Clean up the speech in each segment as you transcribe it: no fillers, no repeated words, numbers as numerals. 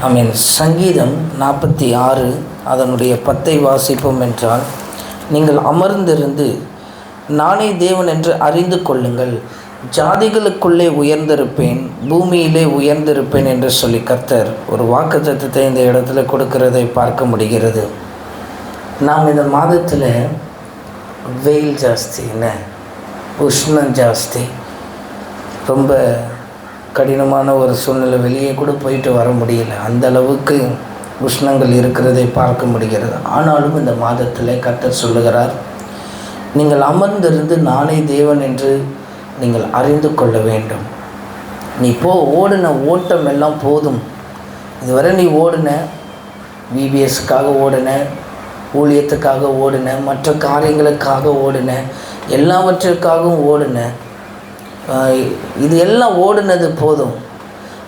ஆமென். சங்கீதம் 46 அதனுடைய 10 வாசிப்போம் என்றால், நீங்கள் அமர்ந்திருந்து நானே தேவன் என்று அறிந்து கொள்ளுங்கள், ஜாதிகளுக்குள்ளே உயர்ந்திருப்பேன், பூமியிலே உயர்ந்திருப்பேன் என்று சொல்லி கர்த்தர் ஒரு வாக்குத்தத்தத்தை இந்த இடத்துல கொடுக்கிறதை பார்க்க முடிகிறது. நாம் இந்த மாதத்தில் வெயில் ஜாஸ்தி, உஷ்ணம் ஜாஸ்தி, ரொம்ப கடினமான ஒரு சூழ்நிலை, வெளியே கூட போயிட்டு வர முடியல, அந்த அளவுக்கு உஷ்ணங்கள் இருக்கிறதை பார்க்க முடிகிறது. ஆனாலும் இந்த மாதத்தில் கர்த்தர் சொல்லுகிறார், நீங்கள் அமர்ந்திருந்து நானே தேவன் என்று நீங்கள் அறிந்து கொள்ள வேண்டும். நீ ஓடின ஓட்டம் எல்லாம் போதும். இதுவரை நீ ஓடின, விபிஎஸ்க்காக ஓடின, ஊழியத்துக்காக ஓடின, மற்ற காரியங்களுக்காக ஓடின, எல்லாவற்றிற்காகவும் ஓடின, இது எல்லாம் ஓடினது போதும்.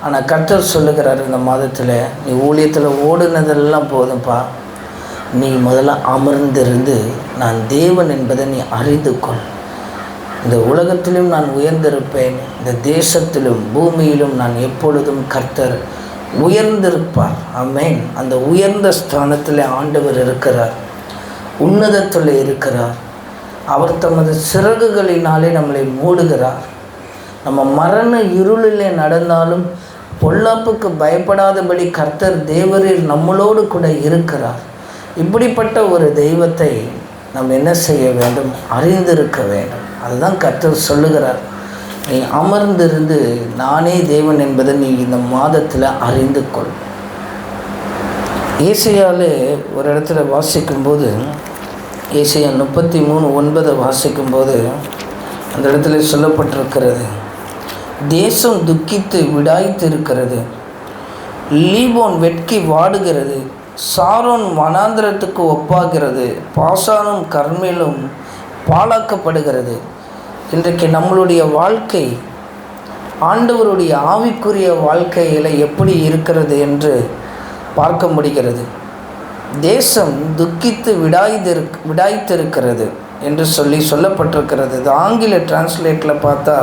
ஆனால் கர்த்தர் சொல்லுகிறார் இந்த மாதத்தில், நீ ஊழியத்தில் ஓடினதெல்லாம் போதும்ப்பா, நீ முதல்ல அமர்ந்திருந்து நான் தேவன் என்பதை நீ அறிந்து கொள். இந்த உலகத்திலும் நான் உயர்ந்திருப்பேன், இந்த தேசத்திலும் பூமியிலும் நான் எப்பொழுதும் கர்த்தர் உயர்ந்திருப்பார். ஆமென். அந்த உயர்ந்த ஸ்தானத்தில் ஆண்டவர் இருக்கிறார், உன்னதத்தில் இருக்கிறார். அவர் தமது சிறகுகளினாலே நம்மளை மூடுகிறார். நம்ம மரண இருளிலே நடந்தாலும் பொல்லாப்புக்கு பயப்படாதபடி கர்த்தர் தேவரீர் நம்மளோடு கூட இருக்கிறார். இப்படிப்பட்ட ஒரு தெய்வத்தை நம்ம என்ன செய்ய வேண்டும்? அறிந்திருக்க வேண்டும். அதுதான் கர்த்தர் சொல்லுகிறார், நீ அமர்ந்திருந்து நானே தேவன் என்பதை நீ இந்த மாதத்தில் அறிந்து கொள். ஏசாயாலே ஒரு இடத்துல வாசிக்கும்போது, ஏசாயா 33:9 வாசிக்கும்போது அந்த இடத்துல சொல்லப்பட்டிருக்கிறது, தேசம் துக்கித்து விடாய்த்து இருக்கிறது, லீபோன் வெட்கி வாடுகிறது, சாரோன் வனாந்திரத்துக்கு ஒப்பாகிறது, பாசானும் கர்மேலும் பாழாக்கப்படுகிறது. இன்றைக்கு நம்மளுடைய வாழ்க்கை ஆண்டவருடைய ஆவிக்குரிய வாழ்க்கையில் எப்படி இருக்கிறது என்று பார்க்க முடிகிறது. தேசம் துக்கித்து விடாய்த்திருக்கிறது என்று சொல்லப்பட்டிருக்கிறது. இது ஆங்கில டிரான்ஸ்லேட்டில் பார்த்தா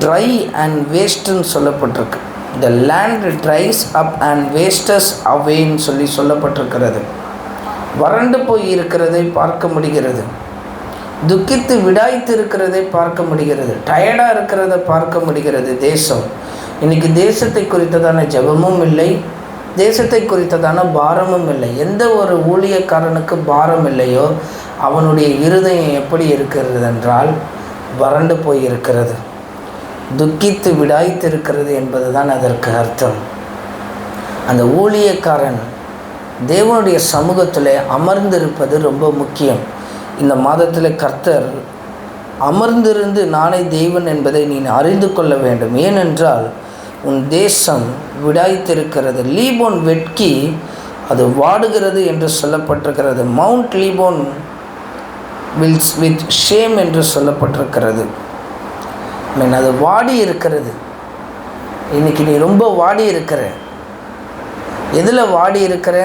ட்ரை அண்ட் வேஸ்ட்டுன்னு சொல்லப்பட்டிருக்கு. The land dries up and wastes அவேன்னு சொல்லப்பட்டிருக்கிறது. வறண்டு போய் இருக்கிறதை பார்க்க முடிகிறது, துக்கித்து விடாய்த்து இருக்கிறதை பார்க்க முடிகிறது, டயர்டாக இருக்கிறத பார்க்க முடிகிறது. தேசம் இன்றைக்கி தேசத்தை குறித்ததான ஜெபமும் இல்லை, தேசத்தை குறித்ததான பாரமும் இல்லை. எந்த ஒரு ஊழியக்காரனுக்கு பாரம் இல்லையோ அவனுடைய இருதயம் எப்படி இருக்கிறது என்றால் வறண்டு போய் இருக்கிறது, துக்கித்து விடாய்த்து இருக்கிறது என்பது தான் அதற்கு அர்த்தம். அந்த ஊழியக்காரன் தேவனுடைய சமூகத்தில் அமர்ந்திருப்பது ரொம்ப முக்கியம். இந்த மாதத்தில் கர்த்தர் அமர்ந்திருந்து நானே தேவன் என்பதை நீ அறிந்து கொள்ள வேண்டும். ஏனென்றால் உன் தேசம் விடாய்த்திருக்கிறது, லீபோன் வெட்கி அது வாடுகிறது என்று சொல்லப்பட்டிருக்கிறது. மவுண்ட் லீபோன் வில்ஸ் வித் ஷேம் என்று சொல்லப்பட்டிருக்கிறது. அது வாடி இருக்கிறது. இன்றைக்கி நீ ரொம்ப வாடி இருக்கிற. எதில் வாடி இருக்கிற?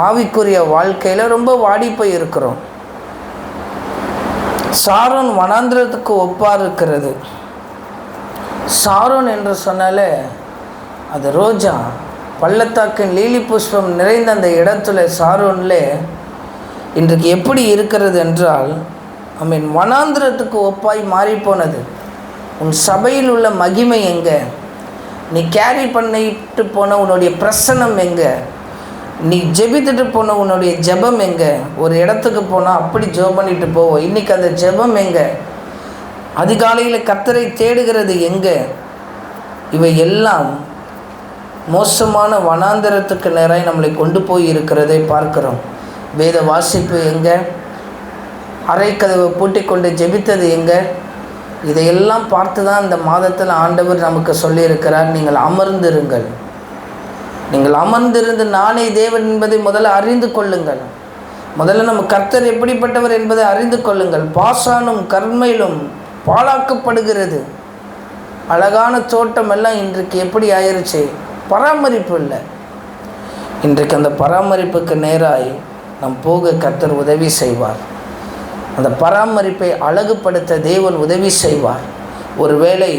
ஆவிக்குரிய வாழ்க்கையில் ரொம்ப வாடி போய் இருக்கிறோம். சாரோன் வனாந்திரத்துக்கு ஒப்பாக இருக்கிறது. சாரோன் என்று சொன்னாலே அது ரோஜா, பள்ளத்தாக்கின் லீலி புஷ்பம் நிறைந்த அந்த இடத்துல சாரோனில் இன்றைக்கு எப்படி இருக்கிறது என்றால், வனாந்திரத்துக்கு ஒப்பாய் மாறிப்போனது. உன் சபையில் உள்ள மகிமை எங்கே? நீ கேரி பண்ணிட்டு போன உன்னுடைய பிரசன்னம் எங்கே? நீ ஜெபித்துட்டு போன உன்னுடைய ஜெபம் எங்கே? ஒரு இடத்துக்கு போனால் அப்படி ஜெபம் பண்ணிட்டு போவோம், இன்றைக்கி அந்த ஜெபம் எங்கே? அதிகாலையில் கர்த்தரை தேடுகிறது எங்கே? இவை எல்லாம் மோசமான வனாந்தரத்துக்கு நேராக நம்மளை கொண்டு போய் இருக்கிறதை பார்க்கிறோம். வேத வாசிப்பு எங்கே? அறைக்கதவை பூட்டி கொண்டு ஜெபித்தது எங்கே? இதையெல்லாம் பார்த்து தான் இந்த மாதத்தில் ஆண்டவர் நமக்கு சொல்லியிருக்கிறார், நீங்கள் அமர்ந்திருங்கள், நீங்கள் அமர்ந்திருந்து நானே தேவன் என்பதை முதல்ல அறிந்து கொள்ளுங்கள். முதல்ல நம்ம கர்த்தர் எப்படிப்பட்டவர் என்பதை அறிந்து கொள்ளுங்கள். பாசானும் கர்மேலும் பாழாக்கப்படுகிறது. அழகான தோட்டம் எல்லாம் இன்றைக்கு எப்படி ஆயிடுச்சு? பராமரிப்பு இல்லை. இன்றைக்கு அந்த பராமரிப்புக்கு நேராய் நம் போக கர்த்தர் உதவி செய்வார். அந்த பராமரிப்பை அழகுபடுத்த தேவன் உதவி செய்வார். ஒருவேளை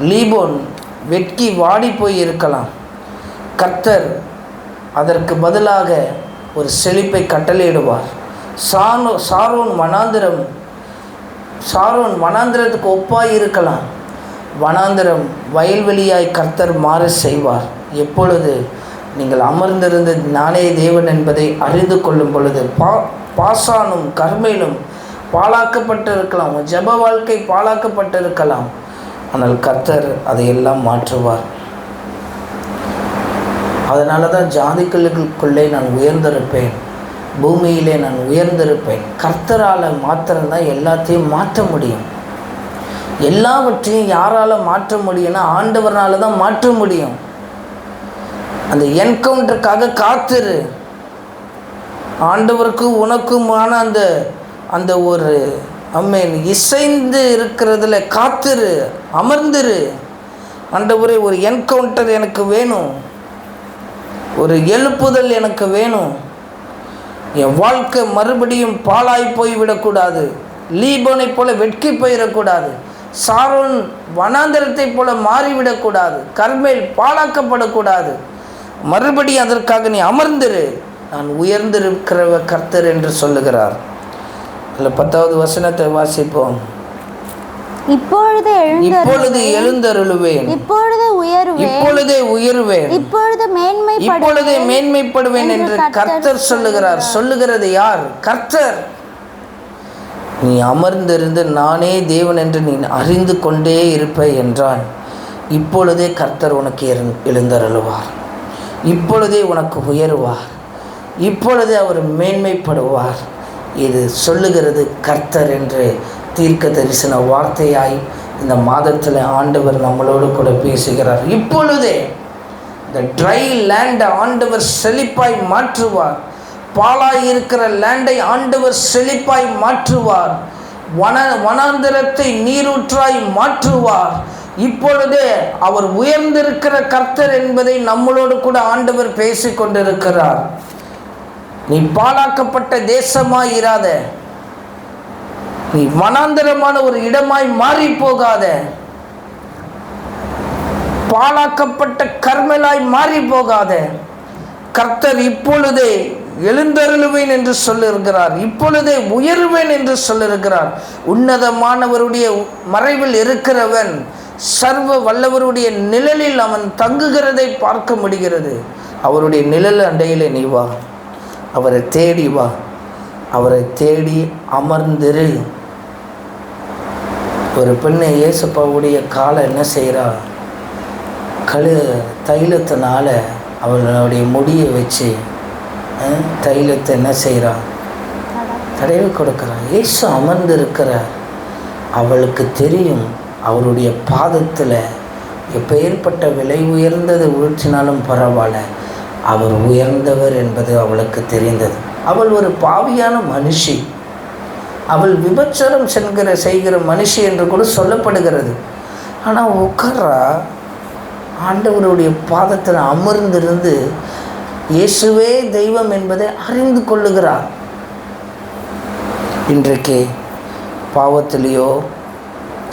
லீபோன் வெட்கி வாடி போய் இருக்கலாம். கர்த்தர் அதற்கு பதிலாக ஒரு செழிப்பை கட்டளையிடுவார். சாரோன் வனாந்திரத்துக்கு ஒப்பாய் இருக்கலாம். வனாந்திரம் வயல்வெளியாய் கர்த்தர் மாற செய்வார். எப்பொழுது நீங்கள் அமர்ந்திருந்து நானே தேவன் என்பதை அறிந்து கொள்ளும் பொழுது. பாசானும் கர்மேலும் பாழாக்கப்பட்டிருக்கலாம், உங்கள் ஜெப வாழ்க்கை பாழாக்கப்பட்டிருக்கலாம். ஆனால் கர்த்தர் அதையெல்லாம் மாற்றுவார். அதனால தான் ஜாதிகளுக்குள்ளே நான் உயர்ந்திருப்பேன், பூமியிலே நான் உயர்ந்திருப்பேன். கர்த்தரால் மாத்திரம்தான் எல்லாத்தையும் மாற்ற முடியும். எல்லாவற்றையும் யாரால் மாற்ற முடியும்னா ஆண்டவரால் தான் மாற்ற முடியும். அந்த என்கவுண்டருக்காக காத்திரு. ஆண்டவருக்கு உனக்குமான அந்த ஒரு இசைந்து இருக்கிறதுல காத்திரு, அமர்ந்திரு. ஆண்டவரே, ஒரு என்கவுண்டர் எனக்கு வேணும், ஒரு எழுப்புதல் எனக்கு வேணும். என் வாழ்க்கை மறுபடியும் பாழாய் போய்விடக்கூடாது, லீபோனை போல வெட்கி போயிடக்கூடாது, சாரோன் வனாந்தரத்தை போல மாறிவிடக்கூடாது, கர்மேல் பாழாக்கப்படக்கூடாது. மறுபடியும் அதற்காக நீ அமர்ந்திரு, நான் உயர்ந்திருக்கிற கர்த்தர் என்று சொல்லுகிறார். அதில் 10வது வசனத்தை வாசிப்போம். இப்பொழுது எழுந்தருளுவேன், இப்பொழுதே உயருவேன், இப்பொழுதே மேன்மைப்படுவேன் என்று கர்த்தர் சொல்லுகிறார். சொல்லுகிறது யார்? கர்த்தர். நீ அமர்ந்திருந்து நானே தேவன் என்று நீ அறிந்து கொண்டே இருப்பாய் என்றால் இப்பொழுதே கர்த்தர் உனக்கு எழுந்தருளுவார், இப்பொழுதே உனக்கு உயருவார், இப்பொழுதே அவர் மேன்மைப்படுவார். இது சொல்லுகிறது கர்த்தர் என்று தீர்க்க தரிசன வார்த்தையாய் இந்த மாதத்தில் ஆண்டவர் நம்மளோடு கூட பேசுகிறார். இப்பொழுதே இந்த ட்ரை லேண்டை ஆண்டவர் செழிப்பாய் மாற்றுவார். பாலாய் இருக்கிற லேண்டை ஆண்டவர் செழிப்பாய் மாற்றுவார். வனாந்திரத்தை நீரூற்றாய் மாற்றுவார். இப்பொழுதே அவர் உயர்ந்திருக்கிற கர்த்தர் என்பதை நம்மளோடு கூட ஆண்டவர் பேசி கொண்டிருக்கிறார். நீ பாழாக்கப்பட்ட தேசமாய் இராத, நீ வனாந்தரமான ஒரு இடமாய் மாறி போகாத, பாழாக்கப்பட்ட கர்மலாய் மாறி போகாத. கர்த்தர் இப்பொழுதே எழுந்தருளுவேன் என்று சொல்லிருக்கிறார், இப்பொழுதே உயர்வேன் என்று சொல்லிருக்கிறார். உன்னதமானவருடைய மறைவில் இருக்கிறவன் சர்வ வல்லவருடைய நிழலில் அவன் தங்குகிறதை பார்க்க முடிகிறது. அவருடைய நிழல் அண்டையிலே நீ வா, அவரை தேடி வா, அவரை தேடி அமர்ந்திரு. ஒரு பெண்ணை இயேசுப்பாவுடைய காலை என்ன செய்கிறா? தைலத்தினால அவளுடைய முடியை வச்சு தைலத்தை என்ன செய்கிறா? தடவி கொடுக்குறான். இயேசு அமர்ந்திருக்கிறார். அவளுக்கு தெரியும் அவருடைய பாதத்தில் எப்பேற்பட்ட விலை உயர்ந்தது ஊற்றினாலும் பரவாயில்ல, அவர் உயர்ந்தவர் என்பது அவளுக்கு தெரிந்தது. அவள் ஒரு பாவியான மனுஷி, அவள் விபச்சாரம் செய்கிற மனுஷி என்று கூட சொல்லப்படுகிறது. ஆனால் உட்காரா ஆண்டவருடைய பாதத்தில் அமர்ந்திருந்து இயேசுவே தெய்வம் என்பதை அறிந்து கொள்ளுகிறார். இன்றைக்கு பாவத்திலேயோ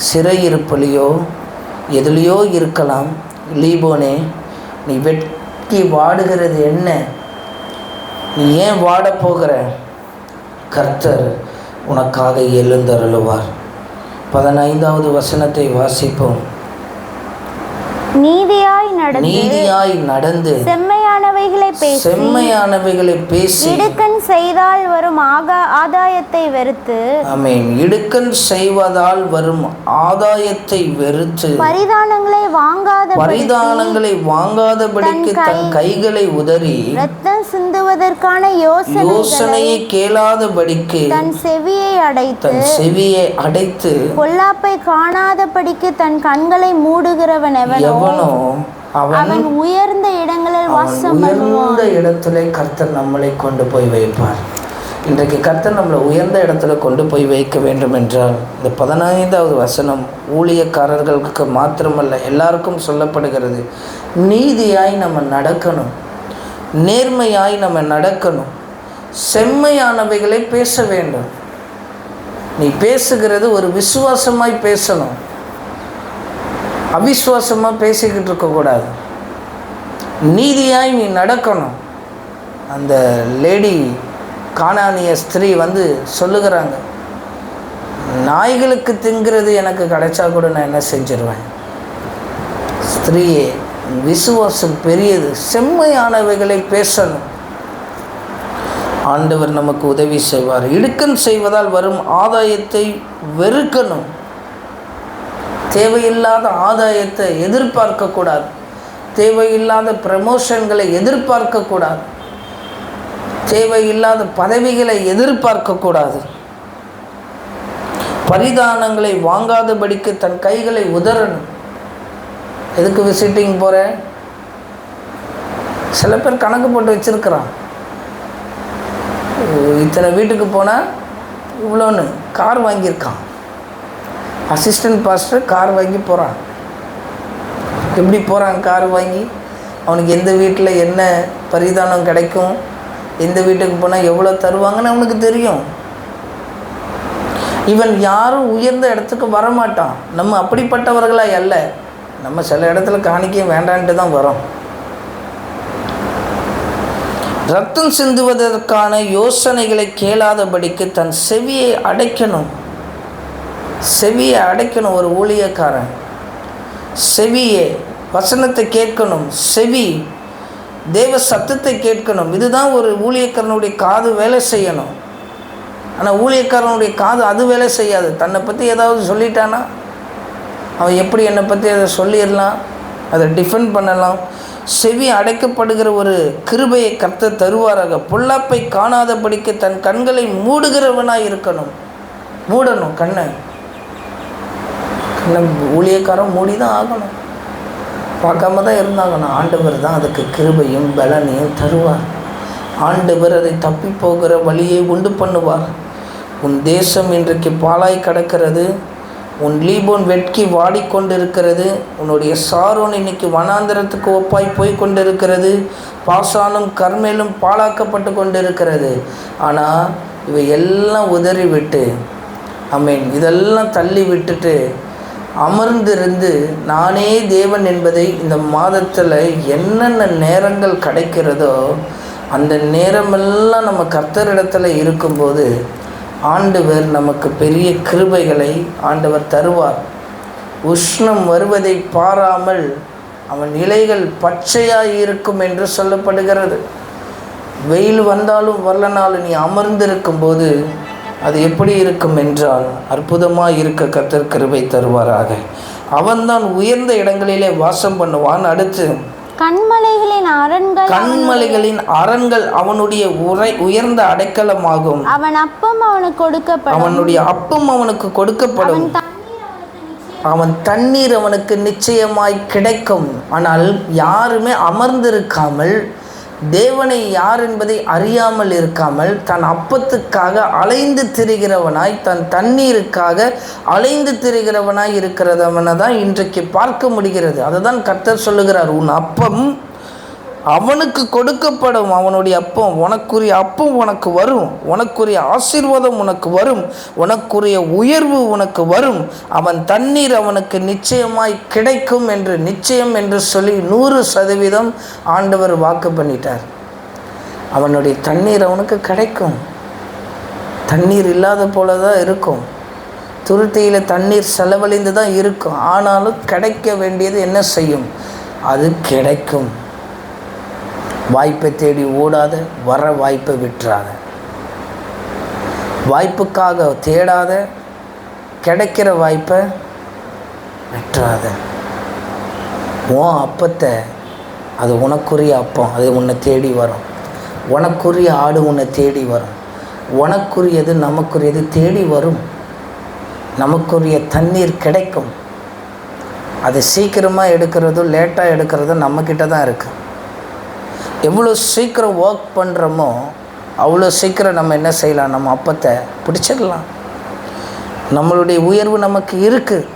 சிறையிருப்பிலையோ எதுலேயோ இருக்கலாம். லீபோனே, நீ வெட்கி வாடுகிறது என்ன? நீ ஏன் வாடப்போகிற? கர்த்தர் உனக்காக எழுந்தருளுவார். 15வது வசனத்தை வாசிப்போம். நீதியாய் நடந்து செம்மையானவைகளை பேசி இடுக்கண் செய்தால் வரும் ஆதாயத்தை வெறுத்து, ஆமென், இடுக்கண் செய்வதால் வரும் ஆதாயத்தை வெறுத்து பரிதானங்களை வாங்காதபடிக்கு தன் கைகளை உதறி இரத்தம் சிந்துவதற்கான யோசனையை கேளாதபடிக்கு தன் செவியை அடைத்து பொல்லாப்பை காணாதபடிக்கு தன் கண்களை மூடுகிறவன் எவனோ அவன் உயர்ந்த இடங்களில் உயர்ந்த இடத்துல கர்த்தர் நம்மளை கொண்டு போய் வைப்பார். இன்றைக்கு கர்த்தர் நம்மளை உயர்ந்த இடத்துல கொண்டு போய் வைக்க வேண்டும் என்றால் இந்த 15வது வசனம் ஊழியக்காரர்களுக்கு மாத்திரமல்ல எல்லாருக்கும் சொல்லப்படுகிறது. நீதியாய் நம்ம நடக்கணும், நேர்மையாய் நம்ம நடக்கணும், செம்மையானவைகளை பேச வேண்டும். நீ பேசுகிறது ஒரு விசுவாசமாய் பேசணும், அவிசுவாசமாக பேசிக்கிட்டு இருக்கக்கூடாது. நீதியாய் நீ நடக்கணும். அந்த லேடி கானானிய ஸ்திரீ வந்து சொல்லுகிறாங்க, நாய்களுக்கு திங்கிறது எனக்கு கிடைச்சா கூட நான் என்ன செஞ்சிருவேன். ஸ்திரீயே, விசுவாசம் பெரியது, செம்மையானவைகளை பேசணும். ஆண்டவர் நமக்கு உதவி செய்வார். இடுக்கண் செய்வதால் வரும் ஆதாயத்தை வெறுக்கணும். தேவையில்லாத ஆதாயத்தை எதிர்பார்க்கக்கூடாது. தேவையில்லாத ப்ரமோஷன்களை எதிர்பார்க்கக்கூடாது. தேவையில்லாத பதவிகளை எதிர்பார்க்கக்கூடாது. பரிதானங்களை வாங்காதபடிக்கு தன் கைகளை உதறணும். எதுக்கு விசிட்டிங் போகிறேன்? சில பேர் கணக்கு போட்டு வச்சுருக்கிறான். இத்தனை வீட்டுக்கு போனால் இவ்வளோன்னு கார் வாங்கியிருக்கான். அசிஸ்டன்ட் பாஸ்டர் கார் வாங்கி போகிறான். எப்படி போகிறான் கார் வாங்கி? அவனுக்கு எந்த வீட்டில் என்ன பரிதானம் கிடைக்கும், எந்த வீட்டுக்கு போனால் எவ்வளோ தருவாங்கன்னு அவனுக்கு தெரியும். இவன் யாரும் உயர்ந்த இடத்துக்கு வரமாட்டான். நம்ம அப்படிப்பட்டவர்களாக அல்ல. நம்ம சில இடத்துல காணிக்கையும் வேண்டான்ட்டு தான் வரோம். ரத்தம் சிந்துவதற்கான யோசனைகளை கேளாதபடிக்கு தன் செவியை அடைக்கணும். செவியை அடைக்கணும். ஒரு ஊழியக்காரன் செவியே வசனத்தை கேட்கணும். செவி தேவ சத்தத்தை கேட்கணும். இதுதான் ஒரு ஊழியக்காரனுடைய காது வேலை செய்யணும். ஆனால் ஊழியக்காரனுடைய காது அது வேலை செய்யாது. தன்னை பற்றி ஏதாவது சொல்லிட்டானா அவன் எப்படி என்னை பற்றி அதை சொல்லிடலாம், அதை டிஃபெண்ட் பண்ணலாம். செவி அடைக்கப்படுகிற ஒரு கிருபையை கர்த்தர் தருவாராக. பொல்லாப்பை காணாதபடிக்கு தன் கண்களை மூடுகிறவனாக இருக்கணும். மூடணும் கண்ணை. ஊழியக்காரன் மூடி தான் ஆகணும். பார்க்காம தான் இருந்தாங்கணும். ஆண்டவர் தான் அதுக்கு கிருபையும் பலனையும் தருவார். ஆண்டவர் அதை தப்பி போகிற வழியை உண்டு பண்ணுவார். உன் தேசம் இன்றைக்கு பாலாய் கிடக்கிறது. உன் லீபோன் வெட்கி வாடிக்கொண்டிருக்கிறது. உன்னுடைய சாரோன் இன்னைக்கு வனாந்திரத்துக்கு ஒப்பாய் போய் கொண்டிருக்கிறது. பாசானும் கர்மேலும் பாழாக்கப்பட்டு கொண்டிருக்கிறது. ஆனால் இவை எல்லாம் உதறி விட்டு, ஆமென், இதெல்லாம் தள்ளி விட்டுட்டு அமர்ந்திருந்து நானே தேவன் என்பதை இந்த மாதத்தில் என்னென்ன நேரங்கள் கிடைக்கிறதோ அந்த நேரமெல்லாம் நம்ம கர்த்தரிடத்தில் இருக்கும்போது ஆண்டவர் நமக்கு பெரிய கிருபைகளை ஆண்டவர் தருவார். உஷ்ணம் வருவதை பாராமல் அவன் இலைகள் பச்சையாக இருக்கும் என்று சொல்லப்படுகிறது. வெயில் வந்தாலும் வரலனாலும் நீ அமர்ந்திருக்கும்போது அது எப்படி இருக்கும் என்றால் அற்புதமாக இருக்க கர்த்தர் கிருபை தருவாராக. அவன்தான் உயர்ந்த இடங்களிலே வாசம் பண்ணுவான். அடுத்து கண்மலைகளின் அரண்கள் அவனுடைய உயர்ந்த அடைக்கலமாகும். அவனுடைய அப்பம் அவனுக்கு கொடுக்கப்படும். அவன் தண்ணீர் அவனுக்கு நிச்சயமாய் கிடைக்கும். ஆனால் யாருமே அமர்ந்திருக்காமல், தேவனை யார் என்பதை அறியாமல் இருக்காமல், தன் அப்பத்துக்காக அலைந்து திரிகிறவனாய், தன் தண்ணீருக்காக அலைந்து திரிகிறவனாய் இருக்கிறவனை தான் இன்றைக்கு பார்க்க முடிகிறது. அதை தான் கர்த்தர் சொல்லுகிறார், உன் அப்பம் அவனுக்கு கொடுக்கப்படும். அவனுடைய அப்பம், உனக்குரிய அப்பம் உனக்கு வரும். உனக்குரிய ஆசீர்வாதம் உனக்கு வரும். உனக்குரிய உயர்வு உனக்கு வரும். அவன் தண்ணீர் அவனுக்கு நிச்சயமாய் கிடைக்கும் என்று, நிச்சயம் என்று சொல்லி 100% ஆண்டவர் வாக்கு பண்ணிட்டார். அவனுடைய தண்ணீர் அவனுக்கு கிடைக்கும். தண்ணீர் இல்லாத போல தான் இருக்கும். துருத்தியில் தண்ணீர் செலவழிந்து தான் இருக்கும். ஆனாலும் கிடைக்க வேண்டியது என்ன செய்யும்? அது கிடைக்கும். வாய்ப்பை தேடி ஓடாத, வர வாய்ப்பை விட்டுறாத. வாய்ப்புக்காக தேடாத, கிடைக்கிற வாய்ப்பை விட்டுறாத. உன் அப்பத்தை, அது உனக்குரிய அப்பம், அது உன்னை தேடி வரும். உனக்குரிய ஆடு உன்னை தேடி வரும். உனக்குரியது நமக்குரியது தேடி வரும். நமக்குரிய தண்ணீர் கிடைக்கும். அது சீக்கிரமாக எடுக்கிறதும் லேட்டாக எடுக்கிறதும் நம்மக்கிட்ட தான் இருக்குது. எவ்வளோ சீக்கிரம் ஒர்க் பண்ணுறோமோ அவ்வளோ சீக்கிரம் நம்ம என்ன செய்யலாம்? நம்ம அப்பத்தை பிடிச்சிடலாம். நம்மளுடைய உயர்வு நமக்கு இருக்குது.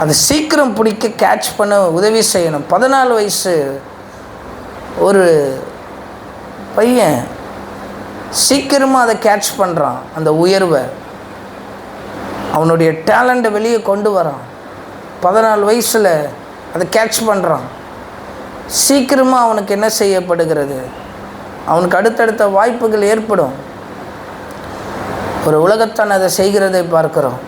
அது சீக்கிரம் பிடிக்க, கேட்ச் பண்ண உதவி செய்யணும். 14 வயசு ஒரு பையன் சீக்கிரமாக அதை கேட்ச் பண்ணுறான். அந்த உயர்வை, அவனுடைய டேலண்ட்டை வெளியே கொண்டு வரான். 14 வயசில் அதை கேட்ச் பண்ணுறான். சீக்கிரமாக அவனுக்கு என்ன செய்யப்படுகிறது? அவனுக்கு அடுத்தடுத்த வாய்ப்புகள் ஏற்படும். ஒரு உலகத்தான் அதை செய்கிறதை பார்க்குறோம்.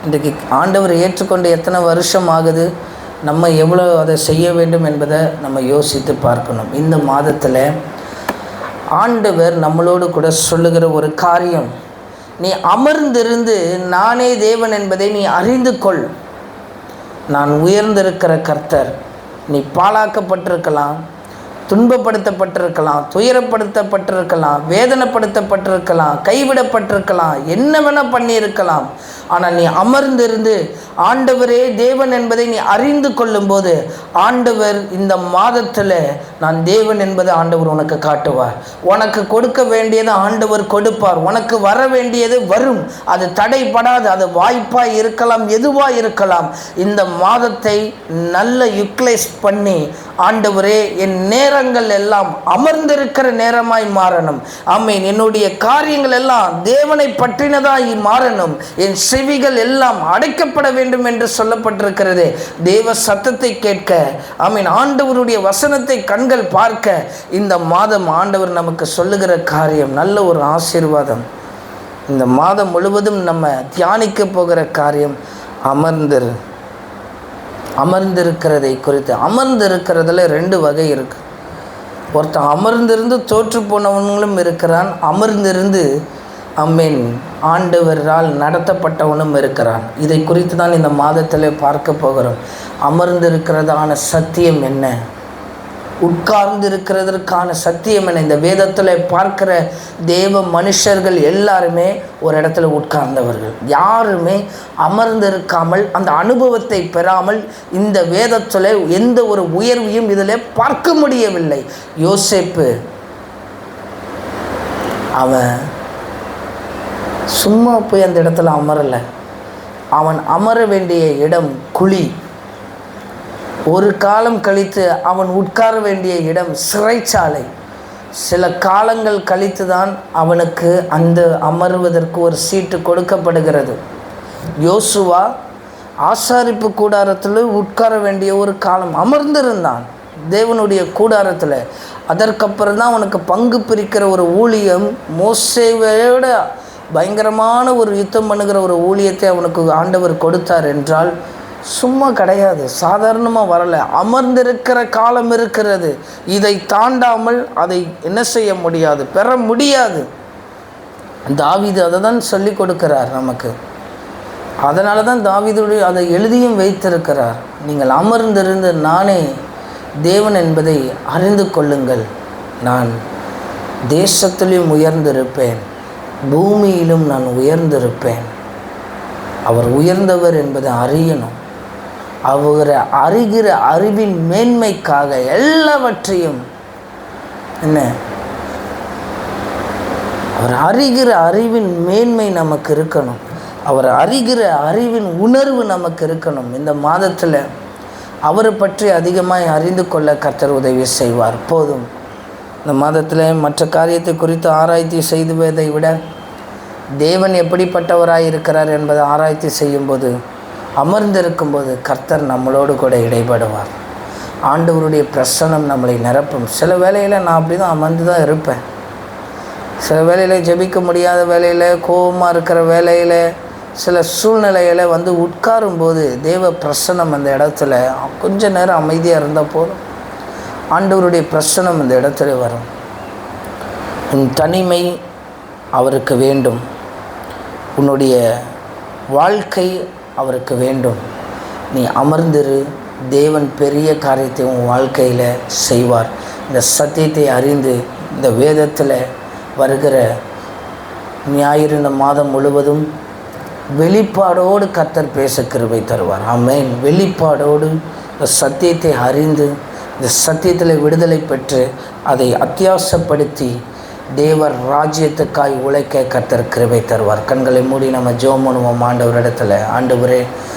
இன்றைக்கு ஆண்டவர் ஏற்றுக்கொண்டு எத்தனை வருஷம் ஆகுது, நம்ம எவ்வளோ அதை செய்ய வேண்டும் என்பதை நம்ம யோசித்து பார்க்கணும். இந்த மாதத்தில் ஆண்டவர் நம்மளோடு கூட சொல்லுகிற ஒரு காரியம், நீ அமர்ந்திருந்து நானே தேவன் என்பதை நீ அறிந்து கொள். நான் உயர்ந்திருக்கிற கர்த்தர். நீ பாழாக்கப்பட்டிருக்கலாம், துன்பப்படுத்தப்பட்டிருக்கலாம், துயரப்படுத்தப்பட்டிருக்கலாம், வேதனைப்படுத்தப்பட்டிருக்கலாம், கைவிடப்பட்டிருக்கலாம், என்ன வேணால் பண்ணியிருக்கலாம். ஆனால் நீ அமர்ந்திருந்து ஆண்டவரே தேவன் என்பதை நீ அறிந்து கொள்ளும்போது ஆண்டவர் இந்த மாதத்தில் நான் தேவன் என்பதை ஆண்டவர் உனக்கு காட்டுவார். உனக்கு கொடுக்க வேண்டியதை ஆண்டவர் கொடுப்பார். உனக்கு வர வேண்டியது வரும். அது தடைப்படாது. அது வாய்ப்பாக இருக்கலாம், எதுவாக இருக்கலாம். இந்த மாதத்தை நல்ல யூட்டிலைஸ் பண்ணி ஆண்டவரே என் நேரங்கள் எல்லாம் அமர்ந்திருக்கிற நேரமாய் மாறணும். ஆமீன். என்னுடைய காரியங்கள் எல்லாம் தேவனை பற்றினதாய் மாறணும். என் செவிகள் எல்லாம் அடைக்கப்பட வேண்டும் என்று சொல்லப்பட்டிருக்கிறது. தேவ சத்தத்தை கேட்க, ஆமீன், ஆண்டவருடைய வசனத்தை கண்கள் பார்க்க இந்த மாதம் ஆண்டவர் நமக்கு சொல்லுகிற காரியம் நல்ல ஒரு ஆசீர்வாதம். இந்த மாதம் முழுவதும் நம்ம தியானிக்க போகிற காரியம் அமர்ந்திருக்கிறதை குறித்து. அமர்ந்திருக்கிறதுல 2 வகை இருக்குது. ஒருத்தன் அமர்ந்திருந்து தோற்று போனவனும் இருக்கிறான், அமர்ந்திருந்து ஆண்டவரால் நடத்தப்பட்டவனும் இருக்கிறான். இதை குறித்து தான் இந்த மாதத்தில் பார்க்க போகிறோம். அமர்ந்திருக்கிறதான சத்தியம் என்ன, உட்கார்ந்து இருக்கிறதற்கான சத்தியம் என்ன? இந்த வேதத்தில் பார்க்கிற தேவ மனுஷர்கள் எல்லாருமே ஒரு இடத்துல உட்கார்ந்தவர்கள். யாருமே அமர்ந்திருக்காமல் அந்த அனுபவத்தை பெறாமல் இந்த வேதத்தில் எந்த ஒரு உயர்வையும் இதில் பார்க்க முடியவில்லை. யோசேப்பு அவன் சும்மா போய் அந்த இடத்துல அமரலை. அவன் அமர வேண்டிய இடம் குழி. ஒரு காலம் கழித்து அவன் உட்கார வேண்டிய இடம் சிறைச்சாலை. சில காலங்கள் கழித்து தான் அவனுக்கு அந்த அமர்வதற்கு ஒரு சீட்டு கொடுக்கப்படுகிறது. யோசுவா ஆசாரிப்பு கூடாரத்தில் உட்கார வேண்டிய ஒரு காலம் அமர்ந்திருந்தான் தேவனுடைய கூடாரத்தில். அதற்கப்புறம் தான் அவனுக்கு பங்கு பிரிக்கிற ஒரு ஊழியம், மோசேயோட பயங்கரமான ஒரு யுத்தம் பண்ணுகிற ஒரு ஊழியத்தை அவனுக்கு ஆண்டவர் கொடுத்தார் என்றால் சும்மா கிடையாது, சாதாரணமாக வரலை. அமர்ந்திருக்கிற காலம் இருக்கிறது. இதை தாண்டாமல் அதை என்ன செய்ய முடியாது, பெற முடியாது. தாவீது அதை தான் சொல்லி கொடுக்கிறார் நமக்கு. அதனால தான் தாவீதுடைய அதை எழுதியும் வைத்திருக்கிறார். நீங்கள் அமர்ந்திருந்து நானே தேவன் என்பதை அறிந்து கொள்ளுங்கள். நான் தேசத்திலும் உயர்ந்திருப்பேன், பூமியிலும் நான் உயர்ந்திருப்பேன். அவர் உயர்ந்தவர் என்பதை அறியணும். அவரை அறிகிற அறிவின் மேன்மைக்காக எல்லாவற்றையும் அவர் அறிகிற அறிவின் மேன்மை நமக்கு இருக்கணும். அவர் அறிகிற அறிவின் உணர்வு நமக்கு இருக்கணும். இந்த மாதத்தில் அவரை பற்றி அதிகமாக அறிந்து கொள்ள கர்த்தர் உதவி செய்வார். போதும். இந்த மாதத்தில் மற்ற காரியத்தை குறித்து ஆராய்ச்சி செய்துவதை விட தேவன் எப்படிப்பட்டவராய் இருக்கிறார் என்பதை ஆராய்ச்சி செய்யும்போது, அமர்ந்திருக்கும்போது கர்த்தர் நம்மளோடு கூட இடைபடுவார். ஆண்டவருடைய பிரசன்னம் நம்மளை நிரப்பும். சில வேளையில் நான் அப்படி தான் அமர்ந்து தான் இருப்பேன். சில வேளையில் ஜெபிக்க முடியாத வேளையில், கோபமாக இருக்கிற வேளையில், சில சூழ்நிலையில் உட்காரும்போது தேவ பிரசன்னம் அந்த இடத்துல கொஞ்ச நேரம் அமைதியாக இருந்தால் போதும். ஆண்டவருடைய பிரசன்னம் அந்த இடத்துல வரும். உன் தனிமை அவருக்கு வேண்டும். உன்னுடைய வாழ்க்கை அவருக்கு வேண்டும். நீ அமர்ந்திரு. தேவன் பெரிய காரியத்தை உன் வாழ்க்கையில் செய்வார். இந்த சத்தியத்தை அறிந்து இந்த வேதத்தில் வருகிற ஞாயிறு இந்த மாதம் முழுவதும் வெளிப்பாடோடு கர்த்தர் பேச கிருபை தருவார். ஆமென். வெளிப்பாடோடு இந்த சத்தியத்தை அறிந்து இந்த சத்தியத்தில் விடுதலை பெற்று அதை அத்தியாசப்படுத்தி தேவர் ராஜ்யத்துக்காய் உழைக்க கர்த்தர் கிருபை தருவார். கண்களை மூடி நம்ம ஜெபம் பண்ணுவோம். ஆண்டவரிடத்தில், ஆண்டவரே,